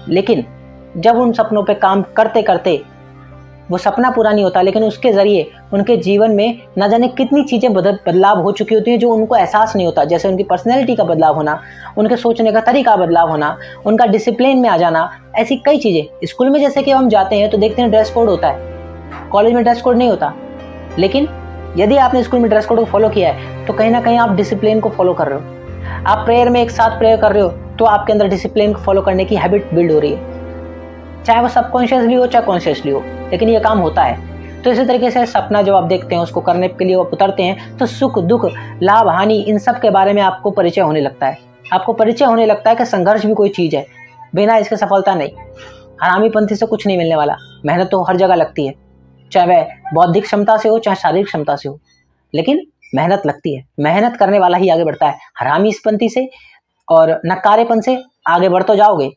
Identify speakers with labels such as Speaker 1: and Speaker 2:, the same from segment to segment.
Speaker 1: लेकिन जब उन सपनों पे काम करते करते वो सपना पूरा नहीं होता, लेकिन उसके ज़रिए उनके जीवन में न जाने कितनी चीज़ें बदलाव हो चुकी होती हैं जो उनको एहसास नहीं होता। जैसे उनकी पर्सनैलिटी का बदलाव होना, उनके सोचने का तरीका बदलाव होना, उनका डिसिप्लिन में आ जाना, ऐसी कई चीज़ें। स्कूल में जैसे कि हम जाते हैं तो देखते हैं ड्रेस कोड होता है, कॉलेज में ड्रेस कोड नहीं होता। लेकिन यदि आपने स्कूल में ड्रेस कोड को फॉलो किया है तो कहीं ना कहीं आप डिसिप्लिन को फॉलो कर रहे हो। आप प्रेयर में एक साथ प्रेयर कर रहे हो तो आपके अंदर डिसिप्लिन को फॉलो करने की हैबिट बिल्ड हो रही है, चाहे वो सबकॉन्शियसली हो चाहे कॉन्शियसली हो, लेकिन ये काम होता है। तो इसी तरीके से सपना जब आप देखते हैं, उसको करने के लिए आप उतरते हैं, तो सुख दुख लाभ हानि इन सब के बारे में आपको परिचय होने लगता है। आपको परिचय होने लगता है कि संघर्ष भी कोई चीज़ है, बिना इसके सफलता नहीं। हरामीपंथी से कुछ नहीं मिलने वाला। मेहनत तो हर जगह लगती है, चाहे वह बौद्धिक क्षमता से हो चाहे शारीरिक क्षमता से हो, लेकिन मेहनत लगती है। मेहनत करने वाला ही आगे बढ़ता है। हरामीपंथी से और नकारेपन से आगे बढ़ तो जाओगे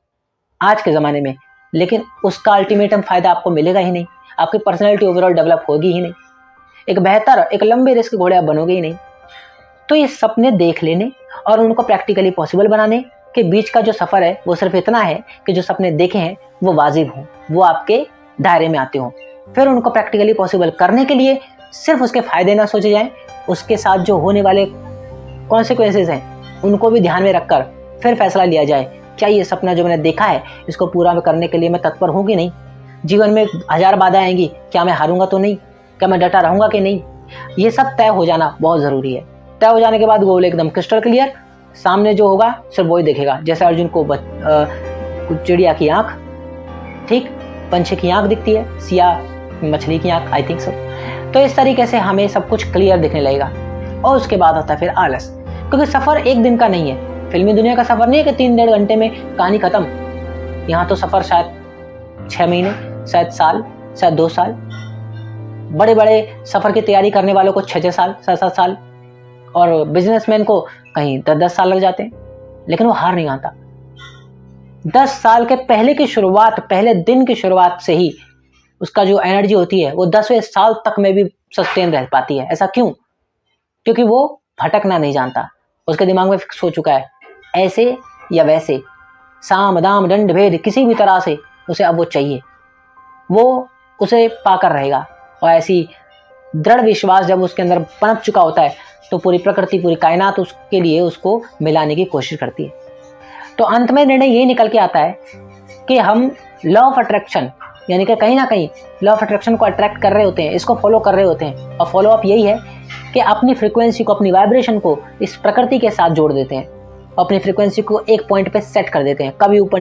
Speaker 1: आज के ज़माने में, लेकिन उसका अल्टीमेटम फ़ायदा आपको मिलेगा ही नहीं। आपकी पर्सनैलिटी ओवरऑल डेवलप होगी ही नहीं। एक बेहतर, एक लंबे रेस के घोड़े आप बनोगे ही नहीं। तो ये सपने देख लेने और उनको प्रैक्टिकली पॉसिबल बनाने के बीच का जो सफ़र है वो सिर्फ इतना है कि जो सपने देखे हैं वो वाजिब हों, वो आपके दायरे में आते हों। फिर उनको प्रैक्टिकली पॉसिबल करने के लिए सिर्फ उसके फ़ायदे ना सोचे जाएँ, उसके साथ जो होने वाले कॉन्सिक्वेंसेस हैं उनको भी ध्यान में रखकर फिर फैसला लिया जाए, क्या ये सपना जो मैंने देखा है इसको पूरा करने के लिए मैं तत्पर हूँ कि नहीं। जीवन में 1000 बाधाएं आएंगी, क्या मैं हारूंगा तो नहीं, क्या मैं डटा रहूंगा कि नहीं, ये सब तय हो जाना बहुत ज़रूरी है। तय हो जाने के बाद गोल एकदम क्रिस्टल क्लियर, सामने जो होगा सिर्फ वही देखेगा। जैसे अर्जुन को चिड़िया की आँख, ठीक, पंछी की आँख दिखती है, सिया मछली की आँख, आई थिंक सो। तो इस तरीके से हमें सब कुछ क्लियर दिखने लगेगा। और उसके बाद आता है फिर आलस, क्योंकि सफ़र एक दिन का नहीं है। फिल्मी दुनिया का सफ़र नहीं है कि 3-1.5 घंटे में कहानी ख़त्म। यहाँ तो सफ़र शायद 6 महीने, शायद साल, शायद 2 साल। बड़े बड़े सफ़र की तैयारी करने वालों को 6-6 साल, 7-7 साल, और बिजनेसमैन को कहीं 10-10 साल लग जाते हैं, लेकिन वो हार नहीं आता। 10 साल के पहले की शुरुआत, पहले दिन की शुरुआत से ही उसका जो एनर्जी होती है वो 10वें साल तक में भी सस्टेन रह पाती है। ऐसा क्यों? क्योंकि वो भटकना नहीं जानता। उसके दिमाग में फिक्स हो चुका है, ऐसे या वैसे, साम दाम दंड भेद, किसी भी तरह से उसे अब वो चाहिए, वो उसे पाकर रहेगा। और ऐसी दृढ़ विश्वास जब उसके अंदर पनप चुका होता है तो पूरी प्रकृति, पूरी कायनात उसके लिए उसको मिलाने की कोशिश करती है। तो अंत में निर्णय यही निकल के आता है कि हम लॉ ऑफ अट्रैक्शन, यानी कि कहीं ना कहीं लॉ ऑफ अट्रैक्शन को अट्रैक्ट कर रहे होते हैं, इसको फॉलो कर रहे होते हैं। और फॉलो अप यही है कि अपनी फ्रीक्वेंसी को, अपनी वाइब्रेशन को इस प्रकृति के साथ जोड़ देते हैं, अपनी फ्रीक्वेंसी को एक पॉइंट पे सेट कर देते हैं। कभी ऊपर